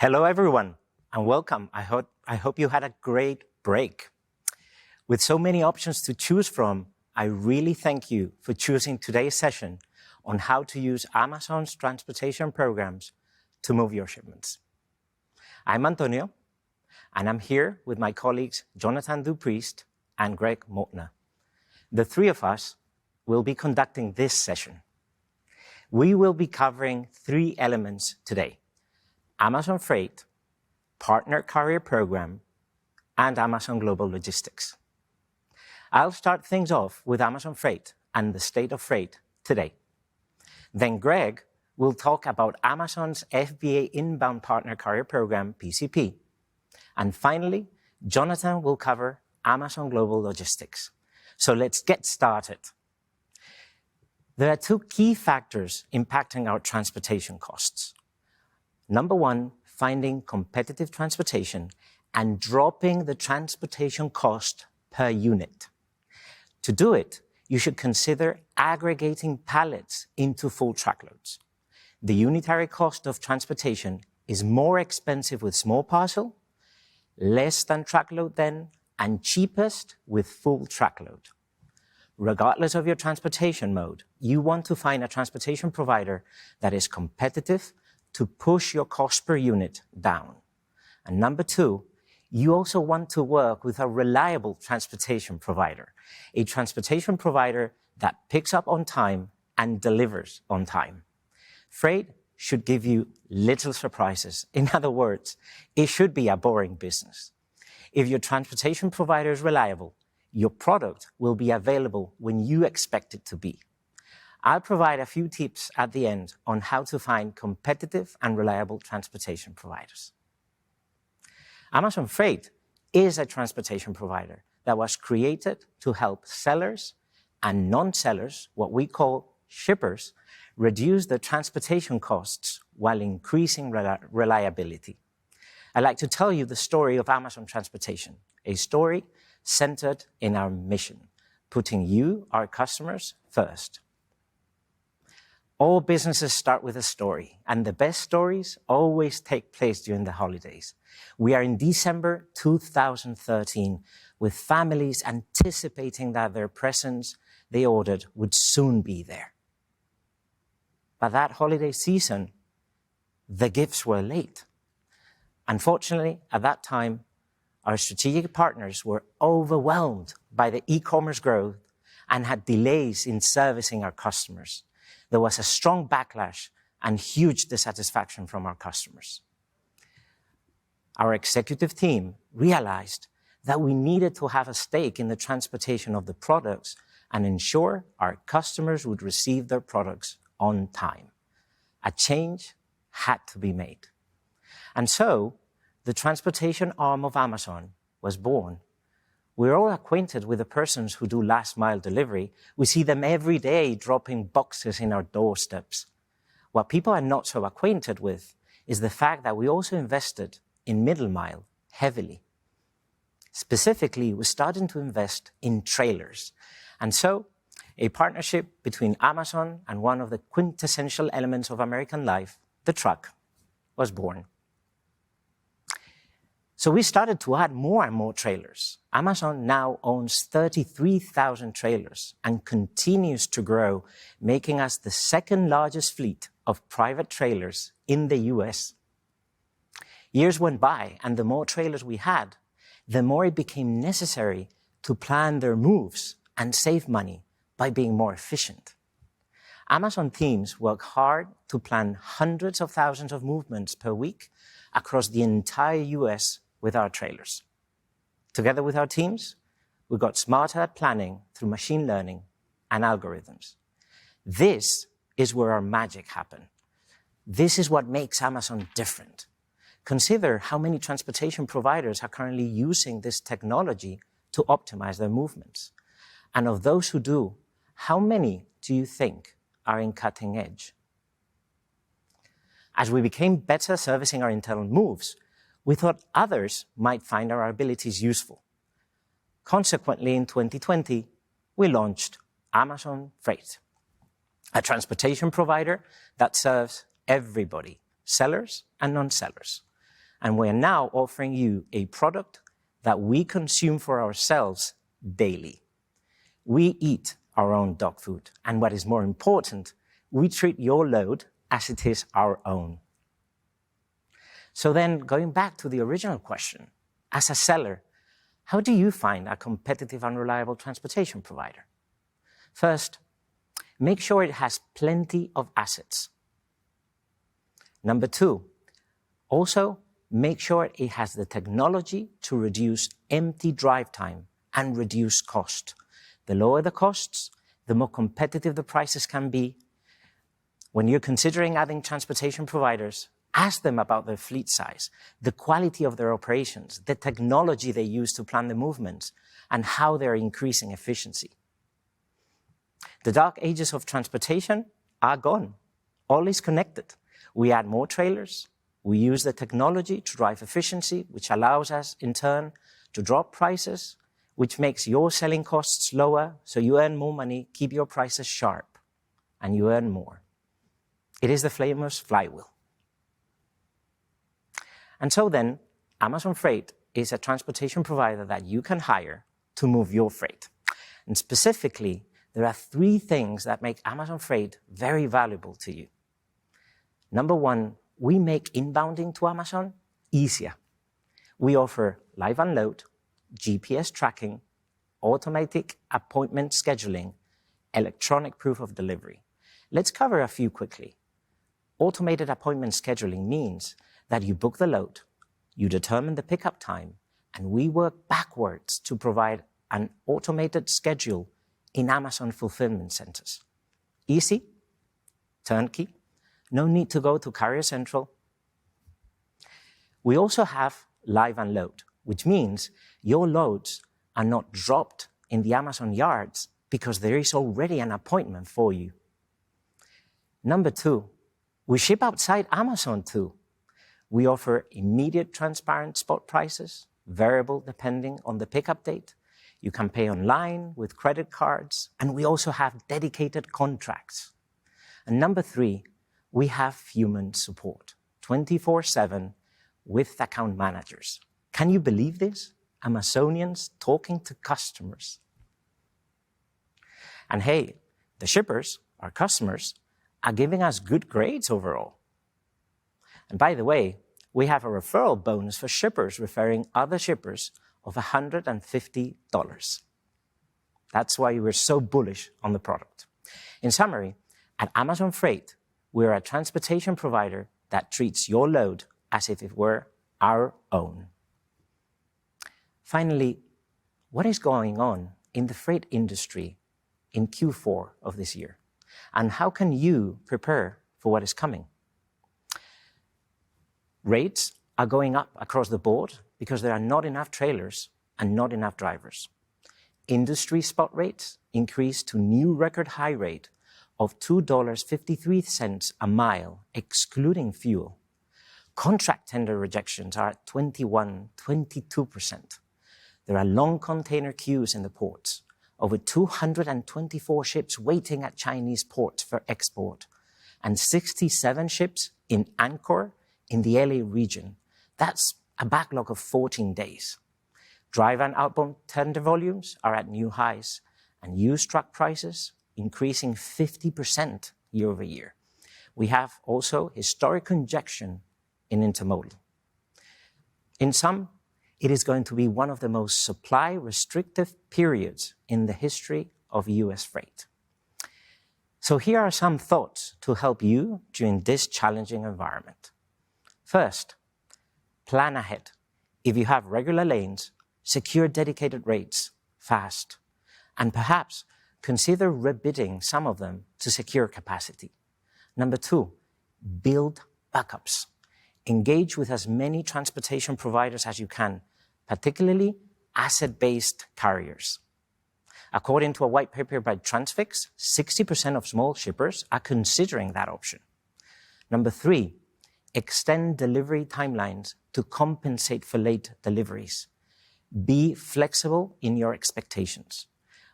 Hello, everyone, and welcome. I hope you had a great break. With so many options to choose from, I really thank you for choosing today's session on how to use Amazon's transportation programs to move your shipments. I'm Antonio, and I'm here with my colleagues Jonathan Dupriest and Greg Motner. The three of us will be conducting this session. We will be covering three elements today: Amazon Freight, Partner Carrier Program, and Amazon Global Logistics. I'll start things off with Amazon Freight and the state of freight today. Then Greg will talk about Amazon's FBA Inbound Partner Carrier Program, PCP. And finally, Jonathan will cover Amazon Global Logistics. So let's get started. There are two key factors impacting our transportation costs. Number one, finding competitive transportation and dropping the transportation cost per unit. To do it, you should consider aggregating pallets into full truckloads. The unitary cost of transportation is more expensive with small parcel, less than truckload then, and cheapest with full truckload. Regardless of your transportation mode, you want to find a transportation provider that is competitive to push your cost per unit down. And number two, you also want to work with a reliable transportation provider, a transportation provider that picks up on time and delivers on time. Freight should give you little surprises. In other words, it should be a boring business. If your transportation provider is reliable, your product will be available when you expect it to be. I'll provide a few tips at the end on how to find competitive and reliable transportation providers. Amazon Freight is a transportation provider that was created to help sellers and non-sellers, what we call shippers, reduce their transportation costs while increasing reliability. I'd like to tell you the story of Amazon Transportation, a story centered in our mission, putting you, our customers, first. All businesses start with a story, and the best stories always take place during the holidays. We are in December 2013, with families anticipating that their presents they ordered would soon be there. But that holiday season, the gifts were late. Unfortunately, at that time, our strategic partners were overwhelmed by the e-commerce growth and had delays in servicing our customers. There was a strong backlash and huge dissatisfaction from our customers. Our executive team realized that we needed to have a stake in the transportation of the products and ensure our customers would receive their products on time. A change had to be made. And so, the transportation arm of Amazon was born. We're all acquainted with the persons who do last-mile delivery. We see them every day dropping boxes in our doorsteps. What people are not so acquainted with is the fact that we also invested in middle mile heavily. Specifically, we're starting to invest in trailers. And so, a partnership between Amazon and one of the quintessential elements of American life, the truck, was born. So we started to add more and more trailers. Amazon now owns 33,000 trailers and continues to grow, making us the second largest fleet of private trailers in the US. Years went by, and the more trailers we had, the more it became necessary to plan their moves and save money by being more efficient. Amazon teams work hard to plan hundreds of thousands of movements per week across the entire US with our trailers. Together with our teams, we got smarter at planning through machine learning and algorithms. This is where our magic happened. This is what makes Amazon different. Consider how many transportation providers are currently using this technology to optimize their movements. And of those who do, how many do you think are in cutting edge? As we became better servicing our internal moves, we thought others might find our abilities useful. Consequently, in 2020, we launched Amazon Freight, a transportation provider that serves everybody, sellers and non-sellers. And we're now offering you a product that we consume for ourselves daily. We eat our own dog food. And what is more important, we treat your load as it is our own. So then, going back to the original question, as a seller, how do you find a competitive and reliable transportation provider? First, make sure it has plenty of assets. Number two, also make sure it has the technology to reduce empty drive time and reduce cost. The lower the costs, the more competitive the prices can be. When you're considering adding transportation providers, ask them about their fleet size, the quality of their operations, the technology they use to plan the movements, and how they're increasing efficiency. The dark ages of transportation are gone. All is connected. We add more trailers. We use the technology to drive efficiency, which allows us, in turn, to drop prices, which makes your selling costs lower, so you earn more money, keep your prices sharp, and you earn more. It is the famous flywheel. And so then, Amazon Freight is a transportation provider that you can hire to move your freight. And specifically, there are 3 things that make Amazon Freight very valuable to you. Number 1, we make inbounding to Amazon easier. We offer live unload, GPS tracking, automatic appointment scheduling, electronic proof of delivery. Let's cover a few quickly. Automated appointment scheduling means that you book the load, you determine the pickup time, and we work backwards to provide an automated schedule in Amazon fulfillment centers. Easy, turnkey, no need to go to Carrier Central. We also have live unload, which means your loads are not dropped in the Amazon yards because there is already an appointment for you. Number 2, we ship outside Amazon too. We offer immediate transparent spot prices, variable depending on the pickup date. You can pay online with credit cards, and we also have dedicated contracts. And number 3, we have human support, 24/7 with account managers. Can you believe this? Amazonians talking to customers. And hey, the shippers, our customers, are giving us good grades overall. And by the way, we have a referral bonus for shippers referring other shippers of $150. That's why we're so bullish on the product. In summary, at Amazon Freight, we're a transportation provider that treats your load as if it were our own. Finally, what is going on in the freight industry in Q4 of this year? And how can you prepare for what is coming? Rates are going up across the board because there are not enough trailers and not enough drivers. Industry spot rates increased to new record high rate of $2.53 a mile, excluding fuel. Contract tender rejections are at 22%. There are long container queues in the ports, over 224 ships waiting at Chinese ports for export, and 67 ships in anchor in the LA region. That's a backlog of 14 days. Drive and outbound tender volumes are at new highs, and used truck prices increasing 50% year over year. We have also historic congestion in intermodal. In sum, it is going to be one of the most supply-restrictive periods in the history of US freight. So here are some thoughts to help you during this challenging environment. First, plan ahead. If you have regular lanes, secure dedicated rates fast, and perhaps consider rebidding some of them to secure capacity. Number 2, build backups. Engage with as many transportation providers as you can, particularly asset-based carriers. According to a white paper by Transfix, 60% of small shippers are considering that option. Number 3, extend delivery timelines to compensate for late deliveries. Be flexible in your expectations.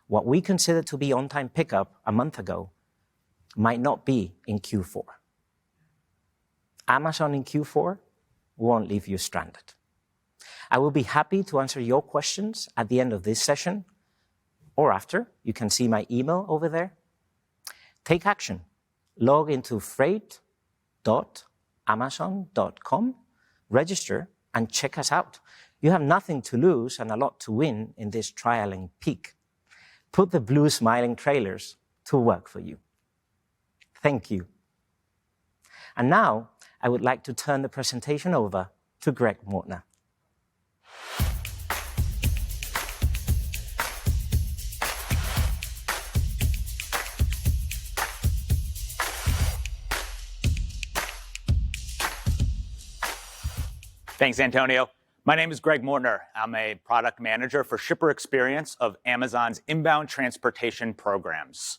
What we considered to be on-time pickup a month ago might not be in Q4. Amazon in Q4 won't leave you stranded. I will be happy to answer your questions at the end of this session or after. You can see my email over there. Take action. Log into freight.amazon.com, register, and check us out. You have nothing to lose and a lot to win in this trialing peak. Put the blue smiling trailers to work for you. Thank you. And now, I would like to turn the presentation over to Greg Mortner. Thanks, Antonio. My name is Greg Mortner. I'm a product manager for shipper experience of Amazon's inbound transportation programs.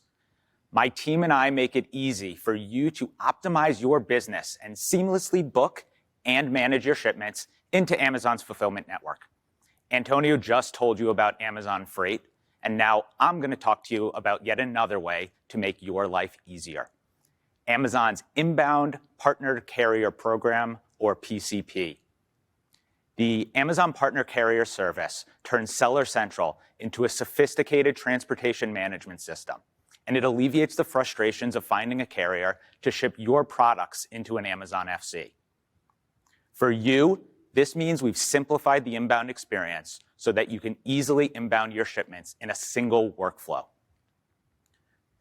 My team and I make it easy for you to optimize your business and seamlessly book and manage your shipments into Amazon's fulfillment network. Antonio just told you about Amazon Freight, and now I'm going to talk to you about yet another way to make your life easier. Amazon's Inbound Partnered Carrier Program, or PCP. The Amazon Partner Carrier Service turns Seller Central into a sophisticated transportation management system, and it alleviates the frustrations of finding a carrier to ship your products into an Amazon FC. For you, this means we've simplified the inbound experience so that you can easily inbound your shipments in a single workflow.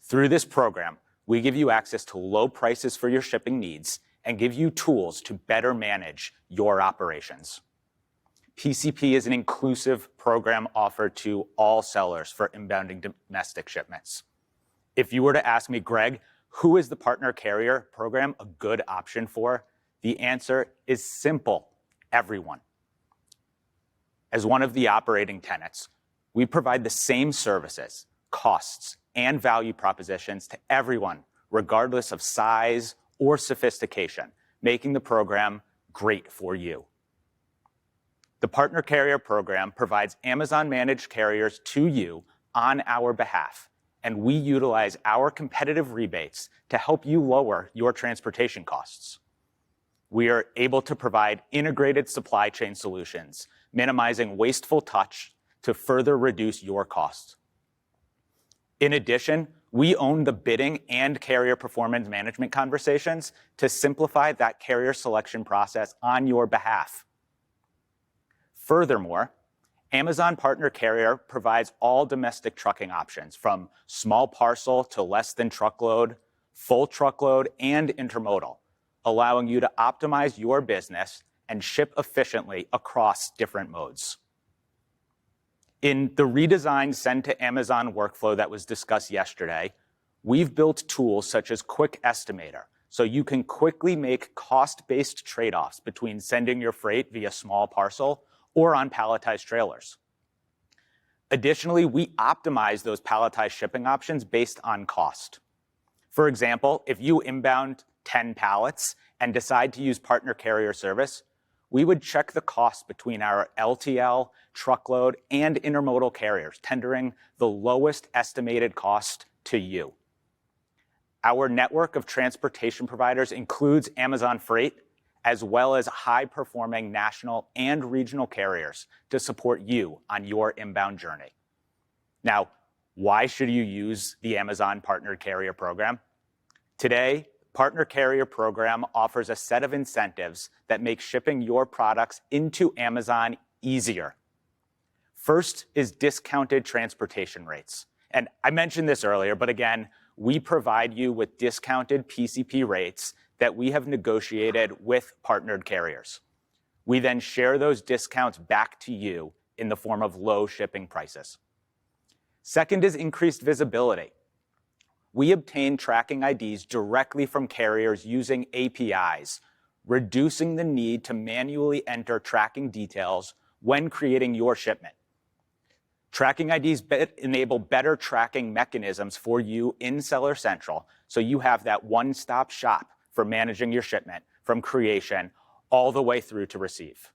Through this program, we give you access to low prices for your shipping needs and give you tools to better manage your operations. PCP is an inclusive program offered to all sellers for inbounding domestic shipments. If you were to ask me, Greg, who is the Partner Carrier Program a good option for? The answer is simple: everyone. As one of the operating tenets, we provide the same services, costs, and value propositions to everyone, regardless of size or sophistication, making the program great for you. The Partner Carrier Program provides Amazon-managed carriers to you on our behalf, and we utilize our competitive rebates to help you lower your transportation costs. We are able to provide integrated supply chain solutions, minimizing wasteful touch to further reduce your costs. In addition, we own the bidding and carrier performance management conversations to simplify that carrier selection process on your behalf. Furthermore, Amazon Partner Carrier provides all domestic trucking options, from small parcel to less than truckload, full truckload, and intermodal, allowing you to optimize your business and ship efficiently across different modes. In the redesigned Send to Amazon workflow that was discussed yesterday, we've built tools such as Quick Estimator, so you can quickly make cost-based trade-offs between sending your freight via small parcel or on palletized trailers. Additionally, we optimize those palletized shipping options based on cost. For example, if you inbound 10 pallets and decide to use Partner Carrier Service, we would check the cost between our LTL, truckload, and intermodal carriers, tendering the lowest estimated cost to you. Our network of transportation providers includes Amazon Freight, as well as high-performing national and regional carriers to support you on your inbound journey. Now, why should you use the Amazon Partner Carrier Program? Today, Partner Carrier Program offers a set of incentives that make shipping your products into Amazon easier. First is discounted transportation rates. And I mentioned this earlier, but again, we provide you with discounted PCP rates that we have negotiated with partnered carriers. We then share those discounts back to you in the form of low shipping prices. Second is increased visibility. We obtain tracking IDs directly from carriers using APIs, reducing the need to manually enter tracking details when creating your shipment. Tracking IDs enable better tracking mechanisms for you in Seller Central, so you have that one-stop shop for managing your shipment from creation all the way through to receive.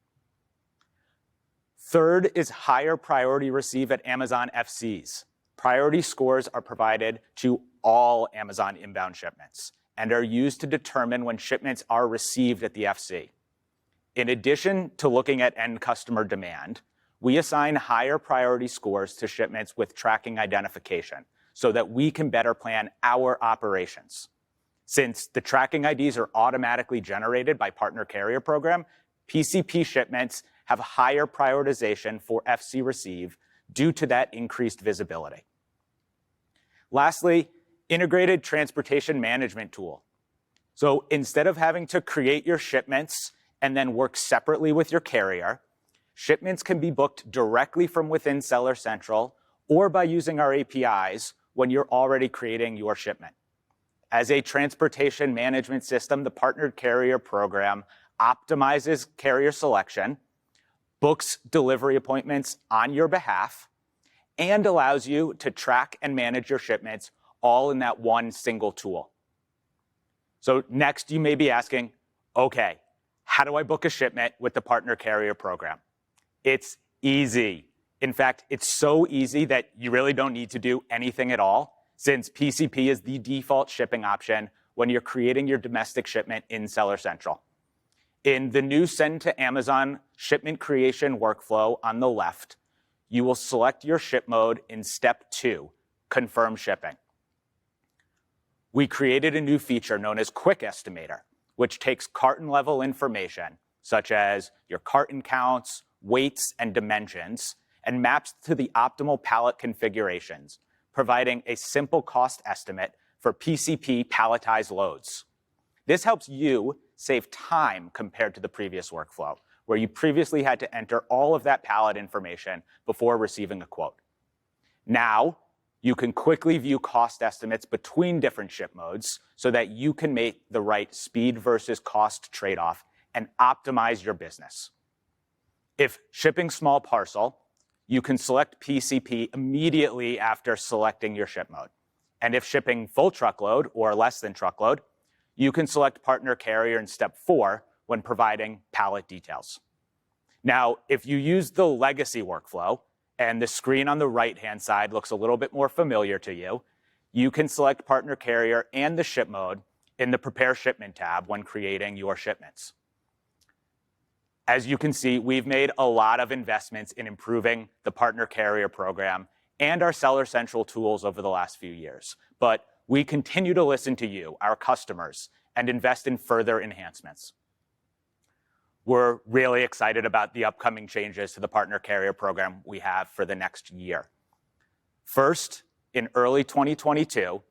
Third is higher priority receive at Amazon FCs. Priority scores are provided to all Amazon inbound shipments and are used to determine when shipments are received at the FC. In addition to looking at end customer demand, we assign higher priority scores to shipments with tracking identification so that we can better plan our operations. Since the tracking IDs are automatically generated by Partner Carrier Program, PCP shipments have a higher prioritization for FC receive due to that increased visibility. Lastly, integrated transportation management tool. So instead of having to create your shipments and then work separately with your carrier, shipments can be booked directly from within Seller Central or by using our APIs when you're already creating your shipment. As a transportation management system, the Partnered Carrier Program optimizes carrier selection, books delivery appointments on your behalf, and allows you to track and manage your shipments all in that one single tool. So next, you may be asking, okay, how do I book a shipment with the Partner Carrier Program? It's easy. In fact, it's so easy that you really don't need to do anything at all, since PCP is the default shipping option when you're creating your domestic shipment in Seller Central. In the new Send to Amazon shipment creation workflow on the left, you will select your ship mode in step 2, confirm shipping. We created a new feature known as Quick Estimator, which takes carton level information, such as your carton counts, weights, and dimensions, and maps to the optimal pallet configurations, providing a simple cost estimate for PCP palletized loads. This helps you save time compared to the previous workflow, where you previously had to enter all of that pallet information before receiving a quote. Now, you can quickly view cost estimates between different ship modes so that you can make the right speed versus cost trade-off and optimize your business. If shipping small parcel, you can select PCP immediately after selecting your ship mode. And if shipping full truckload or less than truckload, you can select Partner Carrier in step 4 when providing pallet details. Now, if you use the legacy workflow, and the screen on the right-hand side looks a little bit more familiar to you, you can select Partner Carrier and the ship mode in the Prepare Shipment tab when creating your shipments. As you can see, we've made a lot of investments in improving the Partner Carrier Program and our Seller Central tools over the last few years. But we continue to listen to you, our customers, and invest in further enhancements. We're really excited about the upcoming changes to the Partner Carrier Program we have for the next year. First, in early 2022,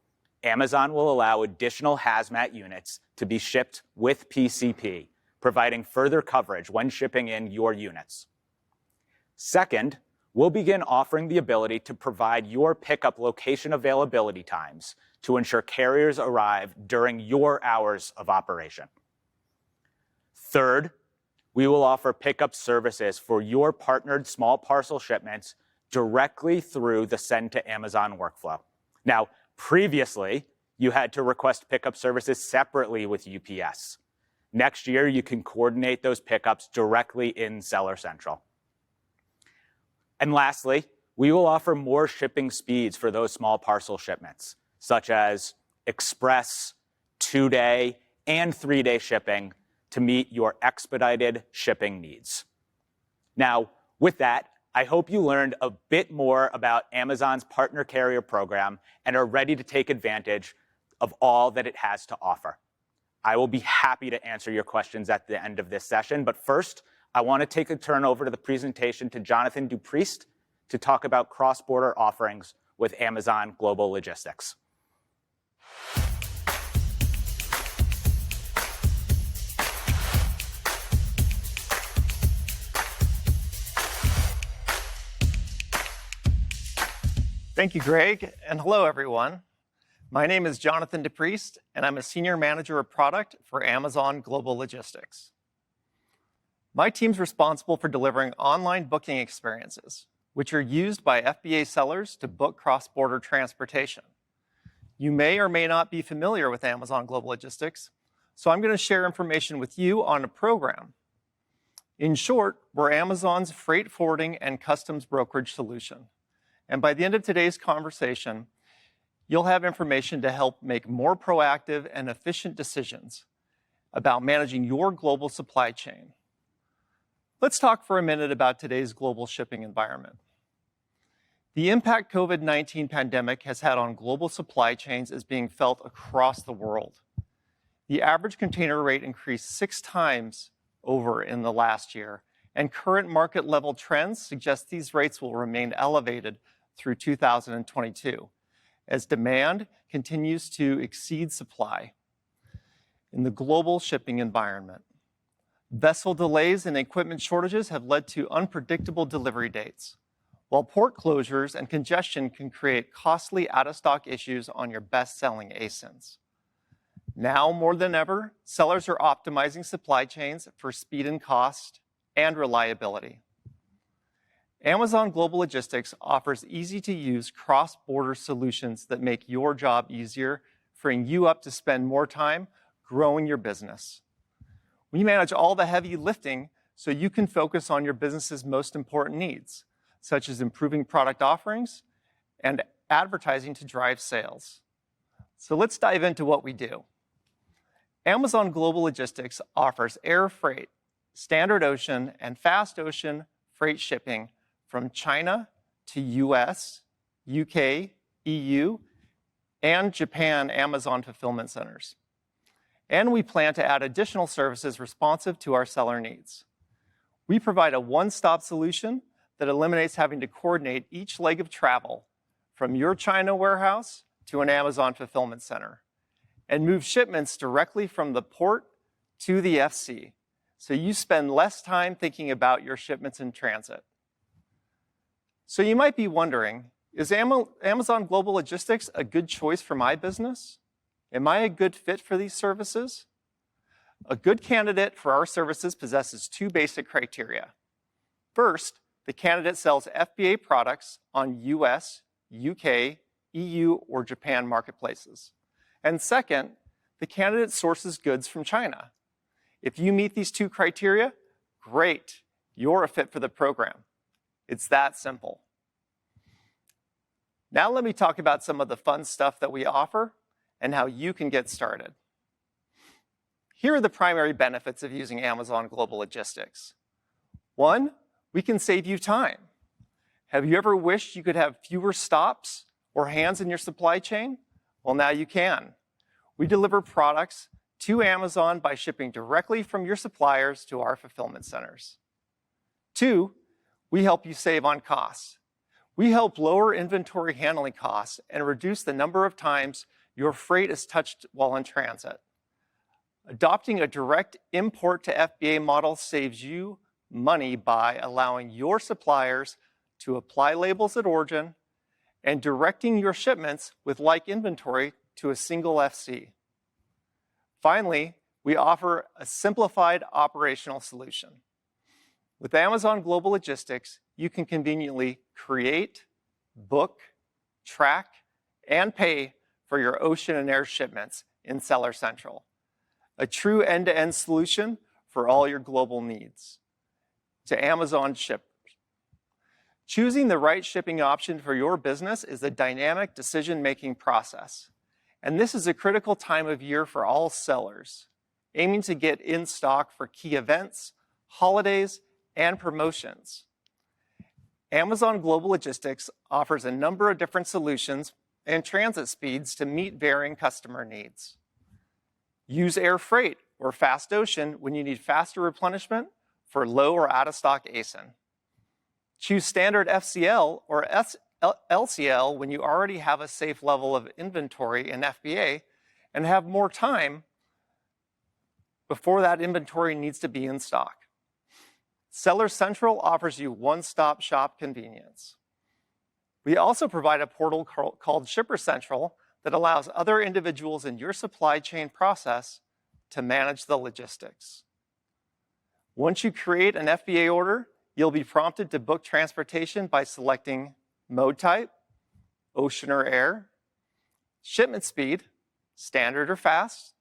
Amazon will allow additional hazmat units to be shipped with PCP, providing further coverage when shipping in your units. Second, we'll begin offering the ability to provide your pickup location availability times to ensure carriers arrive during your hours of operation. Third, we will offer pickup services for your partnered small parcel shipments directly through the Send to Amazon workflow. Now, previously, you had to request pickup services separately with UPS. Next year, you can coordinate those pickups directly in Seller Central. And lastly, we will offer more shipping speeds for those small parcel shipments, such as express, 2-day, and 3-day shipping to meet your expedited shipping needs. Now, with that, I hope you learned a bit more about Amazon's Partner Carrier Program and are ready to take advantage of all that it has to offer. I will be happy to answer your questions at the end of this session, but first, I want to take a turn over to the presentation to Jonathan Dupriest to talk about cross-border offerings with Amazon Global Logistics. Thank you, Greg, and hello, everyone. My name is Jonathan Dupriest, and I'm a Senior Manager of Product for Amazon Global Logistics. My team's responsible for delivering online booking experiences, which are used by FBA sellers to book cross-border transportation. You may or may not be familiar with Amazon Global Logistics, so I'm going to share information with you on a program. In short, we're Amazon's freight forwarding and customs brokerage solution. And by the end of today's conversation, you'll have information to help make more proactive and efficient decisions about managing your global supply chain. Let's talk for a minute about today's global shipping environment. The impact COVID-19 pandemic has had on global supply chains is being felt across the world. The average container rate increased 6 times over in the last year, and current market level trends suggest these rates will remain elevated through 2022 as demand continues to exceed supply. In the global shipping environment, vessel delays and equipment shortages have led to unpredictable delivery dates, while port closures and congestion can create costly out-of-stock issues on your best-selling ASINs. Now more than ever, sellers are optimizing supply chains for speed and cost and reliability. Amazon Global Logistics offers easy-to-use cross-border solutions that make your job easier, freeing you up to spend more time growing your business. We manage all the heavy lifting so you can focus on your business's most important needs, such as improving product offerings and advertising to drive sales. So let's dive into what we do. Amazon Global Logistics offers air freight, standard ocean, and fast ocean freight shipping from China to US, UK, EU, and Japan Amazon fulfillment centers. And we plan to add additional services responsive to our seller needs. We provide a one-stop solution that eliminates having to coordinate each leg of travel from your China warehouse to an Amazon fulfillment center and move shipments directly from the port to the FC, so you spend less time thinking about your shipments in transit. So you might be wondering, is Amazon Global Logistics a good choice for my business? Am I a good fit for these services? A good candidate for our services possesses 2 basic criteria. First, the candidate sells FBA products on US, UK, EU, or Japan marketplaces. And second, the candidate sources goods from China. If you meet these 2 criteria, great, you're a fit for the program. It's that simple. Now let me talk about some of the fun stuff that we offer and how you can get started. Here are the primary benefits of using Amazon Global Logistics. 1, we can save you time. Have you ever wished you could have fewer stops or hands in your supply chain? Well, now you can. We deliver products to Amazon by shipping directly from your suppliers to our fulfillment centers. 2, we help you save on costs. We help lower inventory handling costs and reduce the number of times your freight is touched while in transit. Adopting a direct import to FBA model saves you money by allowing your suppliers to apply labels at origin and directing your shipments with like inventory to a single FC. Finally, we offer a simplified operational solution. With Amazon Global Logistics, you can conveniently create, book, track, and pay for your ocean and air shipments in Seller Central, a true end-to-end solution for all your global needs. To Amazon shippers. Choosing the right shipping option for your business is a dynamic decision-making process. And this is a critical time of year for all sellers, aiming to get in stock for key events, holidays, and promotions. Amazon Global Logistics offers a number of different solutions and transit speeds to meet varying customer needs. Use air freight or fast ocean when you need faster replenishment for low or out-of-stock ASIN. Choose standard FCL or LCL when you already have a safe level of inventory in FBA and have more time before that inventory needs to be in stock. Seller Central offers you one-stop shop convenience. We also provide a portal called Shipper Central that allows other individuals in your supply chain process to manage the logistics. Once you create an FBA order, you'll be prompted to book transportation by selecting mode type, ocean or air, shipment speed, standard or fast,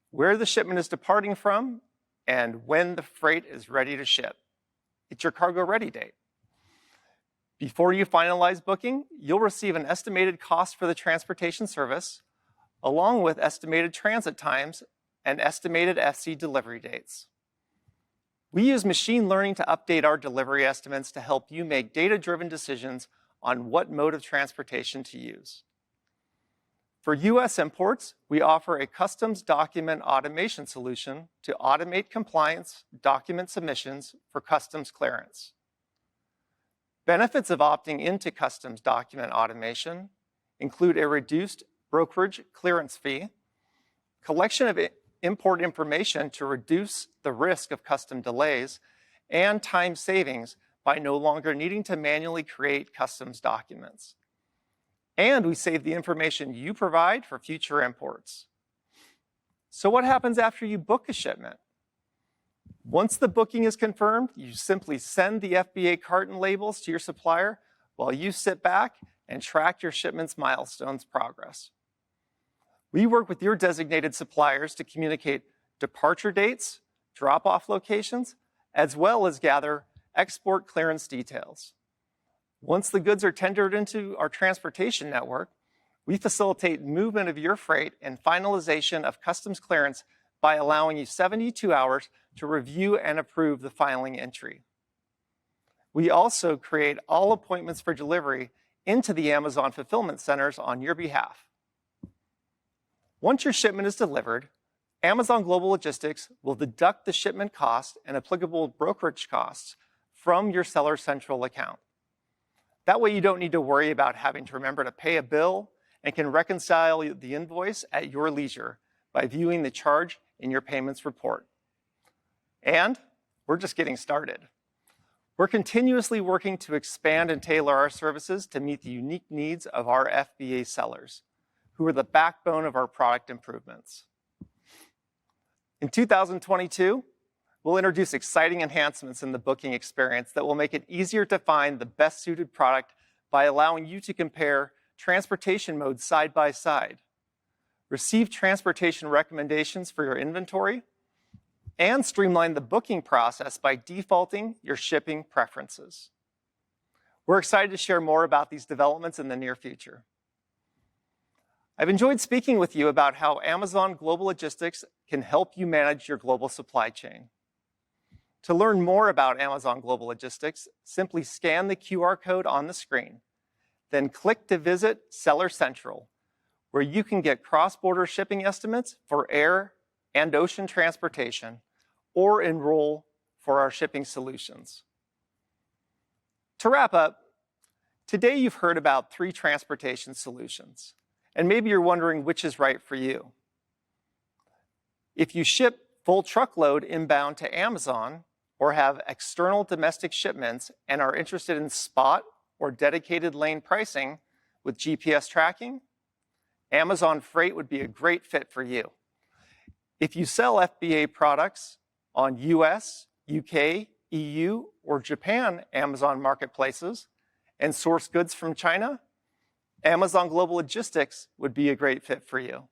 where the shipment is departing from, and when the freight is ready to ship. It's your cargo ready date. Before you finalize booking, you'll receive an estimated cost for the transportation service, along with estimated transit times and estimated FC delivery dates. We use machine learning to update our delivery estimates to help you make data-driven decisions on what mode of transportation to use. For U.S. imports, we offer a customs document automation solution to automate compliance document submissions for customs clearance. Benefits of opting into customs document automation include a reduced brokerage clearance fee, collection of import information to reduce the risk of custom delays, and time savings by no longer needing to manually create customs documents. And we save the information you provide for future imports. So what happens after you book a shipment? Once the booking is confirmed, you simply send the FBA carton labels to your supplier while you sit back and track your shipment's milestones progress. We work with your designated suppliers to communicate departure dates, drop-off locations, as well as gather export clearance details. Once the goods are tendered into our transportation network, we facilitate movement of your freight and finalization of customs clearance by allowing you 72 hours to review and approve the filing entry. We also create all appointments for delivery into the Amazon fulfillment centers on your behalf. Once your shipment is delivered, Amazon Global Logistics will deduct the shipment cost and applicable brokerage costs from your Seller Central account. That way you don't need to worry about having to remember to pay a bill and can reconcile the invoice at your leisure by viewing the charge in your payments report. And we're just getting started. We're continuously working to expand and tailor our services to meet the unique needs of our FBA sellers, who are the backbone of our product improvements. In 2022, we'll introduce exciting enhancements in the booking experience that will make it easier to find the best suited product by allowing you to compare transportation modes side by side, receive transportation recommendations for your inventory, and streamline the booking process by defaulting your shipping preferences. We're excited to share more about these developments in the near future. I've enjoyed speaking with you about how Amazon Global Logistics can help you manage your global supply chain. To learn more about Amazon Global Logistics, simply scan the QR code on the screen, then click to visit Seller Central, where you can get cross-border shipping estimates for air and ocean transportation, or enroll for our shipping solutions. To wrap up, today you've heard about 3 transportation solutions, and maybe you're wondering which is right for you. If you ship full truckload inbound to Amazon, or have external domestic shipments and are interested in spot or dedicated lane pricing with GPS tracking, Amazon Freight would be a great fit for you. If you sell FBA products on US, UK, EU, or Japan Amazon marketplaces and source goods from China, Amazon Global Logistics would be a great fit for you.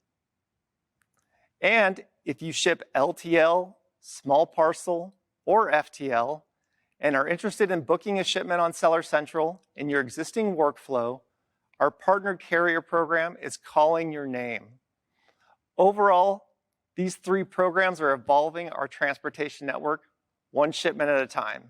And if you ship LTL, small parcel, or FTL, and are interested in booking a shipment on Seller Central in your existing workflow, our partnered carrier program is calling your name. Overall, these 3 programs are evolving our transportation network one shipment at a time.